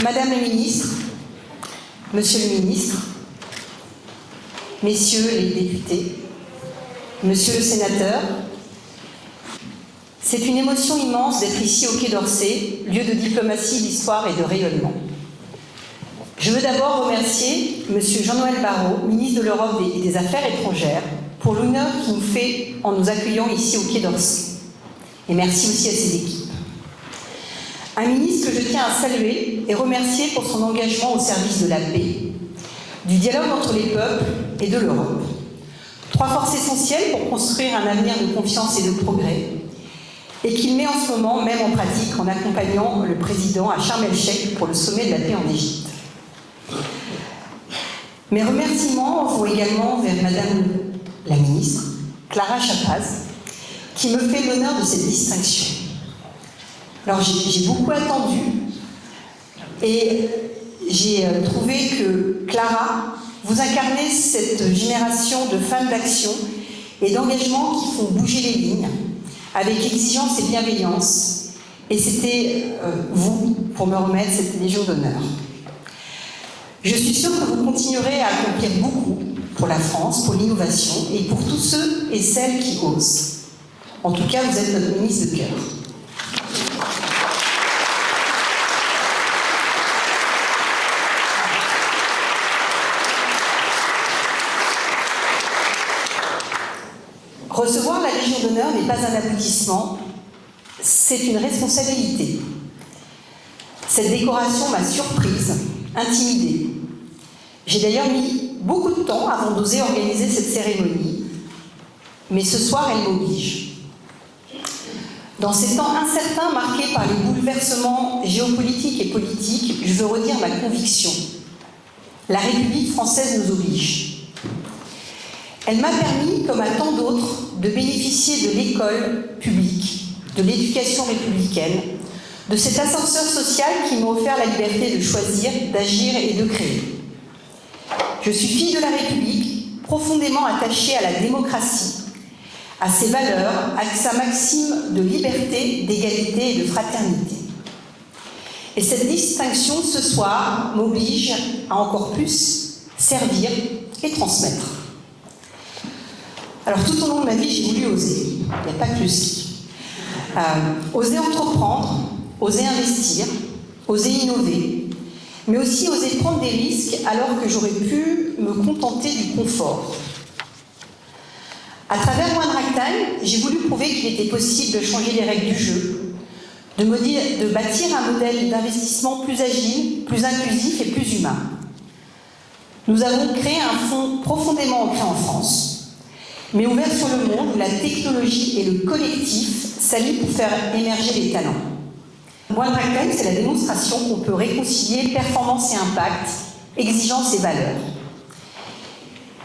Madame la ministre, Monsieur le ministre, Messieurs les députés, Monsieur le sénateur, c'est une émotion immense d'être ici au Quai d'Orsay, lieu de diplomatie, d'histoire et de rayonnement. Je veux d'abord remercier Monsieur Jean-Noël Barrot, ministre de l'Europe et des Affaires étrangères, pour l'honneur qu'il nous fait en nous accueillant ici au Quai d'Orsay. Et merci aussi à ses équipes. Un ministre que je tiens à saluer et remercier pour son engagement au service de la paix, du dialogue entre les peuples et de l'Europe. Trois forces essentielles pour construire un avenir de confiance et de progrès, et qu'il met en ce moment même en pratique en accompagnant le président à Sharm el-Sheikh pour le sommet de la paix en Égypte. Mes remerciements vont également vers Madame la ministre, Clara Chapaz, qui me fait l'honneur de cette distinction. Alors j'ai beaucoup attendu et j'ai trouvé que Clara, vous incarnez cette génération de femmes d'action et d'engagement qui font bouger les lignes avec exigence et bienveillance. Et c'était vous pour me remettre cette Légion d'honneur. Je suis sûre que vous continuerez à accomplir beaucoup pour la France, pour l'innovation et pour tous ceux et celles qui osent. En tout cas, vous êtes notre ministre de cœur. Recevoir la Légion d'honneur n'est pas un aboutissement, c'est une responsabilité. Cette décoration m'a surprise, intimidée. J'ai d'ailleurs mis beaucoup de temps avant d'oser organiser cette cérémonie, mais ce soir, elle m'oblige. Dans ces temps incertains marqués par les bouleversements géopolitiques et politiques, je veux redire ma conviction. La République française nous oblige. Elle m'a permis, comme à tant d'autres, de bénéficier de l'école publique, de l'éducation républicaine, de cet ascenseur social qui m'a offert la liberté de choisir, d'agir et de créer. Je suis fille de la République, profondément attachée à la démocratie, à ses valeurs, à sa maxime de liberté, d'égalité et de fraternité. Et cette distinction, ce soir, m'oblige à encore plus servir et transmettre. Alors, tout au long de ma vie, j'ai voulu oser. Il n'y a pas que le ski. Oser entreprendre, oser investir, oser innover, mais aussi oser prendre des risques alors que j'aurais pu me contenter du confort. À travers One Ragtime, j'ai voulu prouver qu'il était possible de changer les règles du jeu, de bâtir un modèle d'investissement plus agile, plus inclusif et plus humain. Nous avons créé un fonds profondément ancré en France, mais ouvert sur le monde où la technologie et le collectif s'allient pour faire émerger les talents. One Ragtime, c'est la démonstration qu'on peut réconcilier performance et impact, exigence et valeur.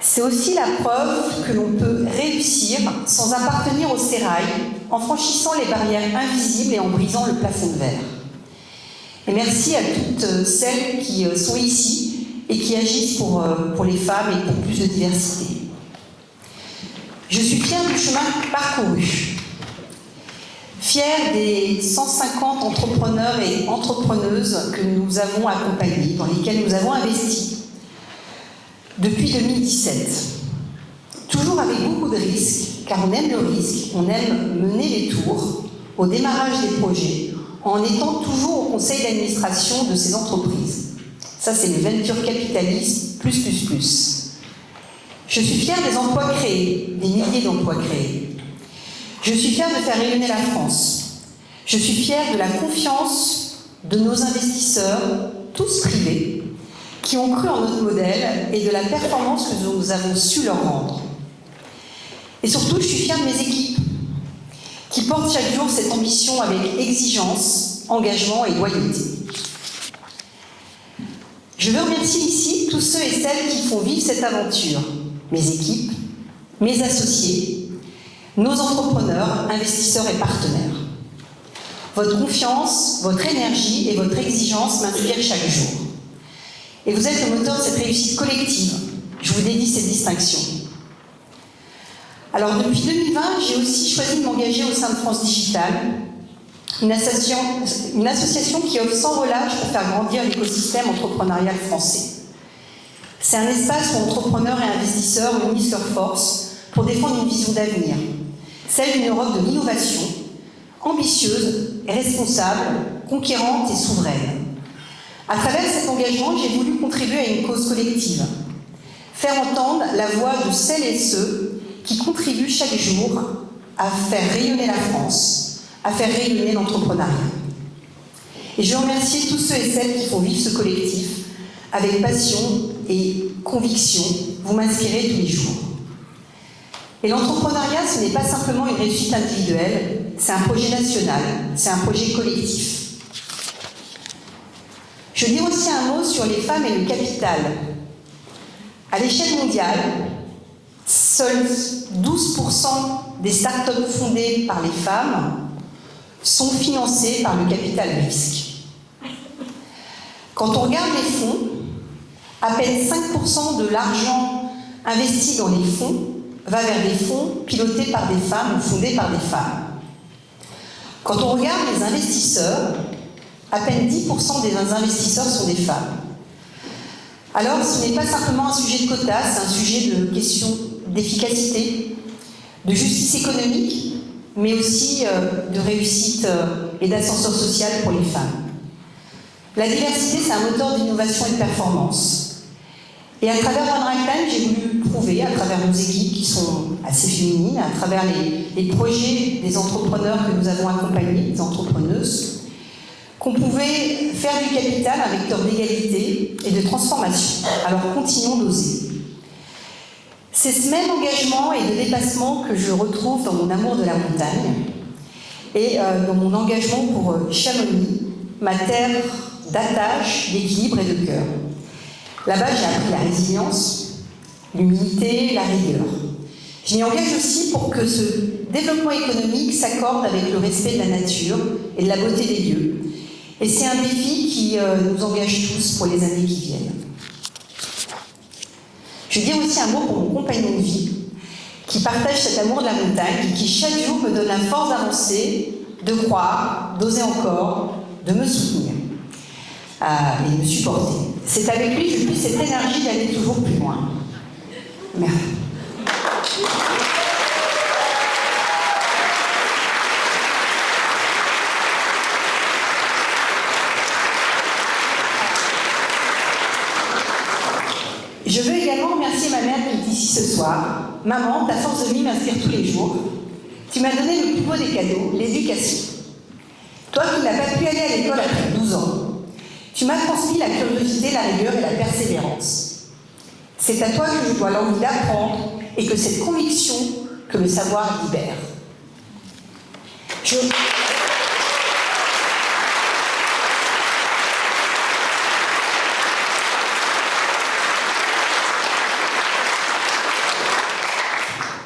C'est aussi la preuve que l'on peut réussir sans appartenir au sérail, en franchissant les barrières invisibles et en brisant le plafond de verre. Et merci à toutes celles qui sont ici et qui agissent pour les femmes et pour plus de diversité. Je suis fière du chemin parcouru, fière des 150 entrepreneurs et entrepreneuses que nous avons accompagnés, dans lesquels nous avons investi depuis 2017. Toujours avec beaucoup de risques, car on aime le risque, on aime mener les tours au démarrage des projets, en étant toujours au conseil d'administration de ces entreprises. Ça, c'est le venture capitaliste plus. Je suis fière des emplois créés, des milliers d'emplois créés. Je suis fière de faire rayonner la France. Je suis fière de la confiance de nos investisseurs, tous privés, qui ont cru en notre modèle et de la performance que nous avons su leur rendre. Et surtout, je suis fière de mes équipes, qui portent chaque jour cette ambition avec exigence, engagement et loyauté. Je veux remercier ici tous ceux et celles qui font vivre cette aventure, mes équipes, mes associés, nos entrepreneurs, investisseurs et partenaires. Votre confiance, votre énergie et votre exigence m'inspirent chaque jour. Et vous êtes le moteur de cette réussite collective. Je vous dédie cette distinction. Alors, depuis 2020, j'ai aussi choisi de m'engager au sein de France Digital une association qui offre sans relâche pour faire grandir l'écosystème entrepreneurial français. C'est un espace où entrepreneurs et investisseurs unissent leurs forces pour défendre une vision d'avenir, celle d'une Europe de l'innovation, ambitieuse et responsable, conquérante et souveraine. À travers cet engagement, j'ai voulu contribuer à une cause collective, faire entendre la voix de celles et ceux qui contribuent chaque jour à faire rayonner la France, à faire rayonner l'entrepreneuriat. Et je remercie tous ceux et celles qui font vivre ce collectif avec passion et conviction. Vous m'inspirez tous les jours. Et l'entrepreneuriat, ce n'est pas simplement une réussite individuelle, c'est un projet national, c'est un projet collectif. Je dis aussi un mot sur les femmes et le capital. À l'échelle mondiale, seuls 12% des startups fondées par les femmes sont financées par le capital risque. Quand on regarde les fonds, à peine 5% de l'argent investi dans les fonds va vers des fonds pilotés par des femmes ou fondés par des femmes. Quand on regarde les investisseurs, à peine 10% des investisseurs sont des femmes. Alors, ce n'est pas simplement un sujet de quotas, c'est un sujet de question d'efficacité, de justice économique, mais aussi de réussite et d'ascenseur social pour les femmes. La diversité, c'est un moteur d'innovation et de performance. Et à travers One Right Time, j'ai voulu prouver, à travers nos équipes qui sont assez féminines, à travers les projets des entrepreneurs que nous avons accompagnés, des entrepreneuses, qu'on pouvait faire du capital un vecteur d'égalité et de transformation. Alors continuons d'oser. C'est ce même engagement et de dépassement que je retrouve dans mon amour de la montagne et dans mon engagement pour Chamonix, ma terre d'attache, d'équilibre et de cœur. Là-bas, j'ai appris la résilience, l'humilité, la rigueur. Je m'y engage aussi pour que ce développement économique s'accorde avec le respect de la nature et de la beauté des lieux. Et c'est un défi qui nous engage tous pour les années qui viennent. Je dis aussi un mot pour mon compagnon de vie, qui partage cet amour de la montagne et qui chaque jour me donne la force d'avancer, de croire, d'oser encore, de me soutenir et de me supporter. C'est avec lui que je puisse cette énergie d'aller toujours plus loin. Merci. Je veux également remercier ma mère qui est ici ce soir. Maman, ta force de vie m'inspire tous les jours. Tu m'as donné le plus beau des cadeaux, l'éducation. Toi qui n'as pas pu aller à l'école après 12 ans, tu m'as transmis la curiosité, la rigueur et la persévérance. C'est à toi que je dois l'envie d'apprendre et que cette conviction que le savoir libère.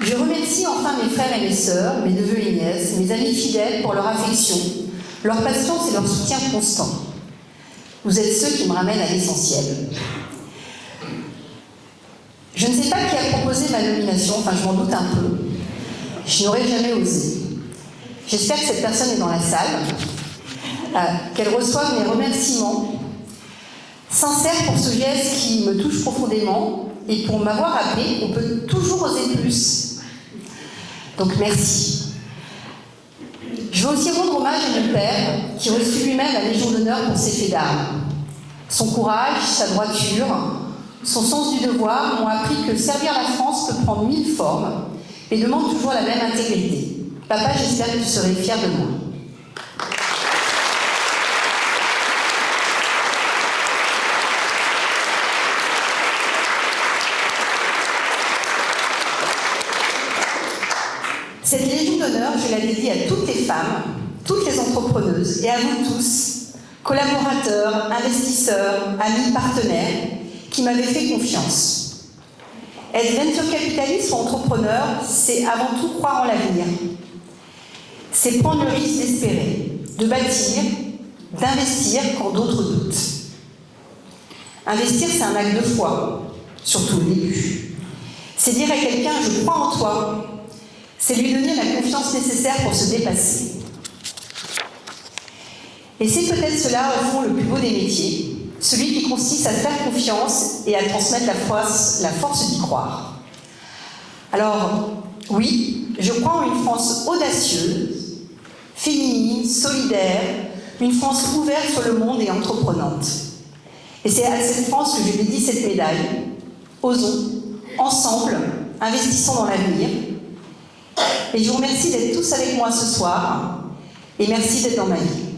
Je remercie enfin mes frères et mes sœurs, mes neveux et nièces, mes amis fidèles pour leur affection, leur patience et leur soutien constant. Vous êtes ceux qui me ramènent à l'essentiel. Je ne sais pas qui a proposé ma nomination, enfin je m'en doute un peu. Je n'aurais jamais osé. J'espère que cette personne est dans la salle, qu'elle reçoive mes remerciements sincères pour ce geste qui me touche profondément et pour m'avoir rappelé qu'on peut toujours oser plus. Donc merci. Je veux aussi rendre hommage à mon père, qui reçut lui-même la Légion d'honneur pour ses faits d'armes. Son courage, sa droiture, son sens du devoir m'ont appris que servir la France peut prendre 1000 formes et demande toujours la même intégrité. Papa, j'espère que tu serais fier de moi. Cette Légion d'honneur, je la dédie à toutes les femmes, toutes les entrepreneuses et à vous tous, collaborateurs, investisseurs, amis, partenaires, qui m'avez fait confiance. Être venture capitaliste ou entrepreneur, c'est avant tout croire en l'avenir. C'est prendre le risque d'espérer, de bâtir, d'investir quand d'autres doutent. Investir, c'est un acte de foi, surtout au début. C'est dire à quelqu'un « je crois en toi ». C'est lui donner la confiance nécessaire pour se dépasser. Et c'est peut-être cela, au fond, le plus beau des métiers, celui qui consiste à faire confiance et à transmettre la force d'y croire. Alors, oui, je crois en une France audacieuse, féminine, solidaire, une France ouverte sur le monde et entreprenante. Et c'est à cette France que je dédie cette médaille. Osons, ensemble, investissons dans l'avenir. Et je vous remercie d'être tous avec moi ce soir, et merci d'être dans ma vie.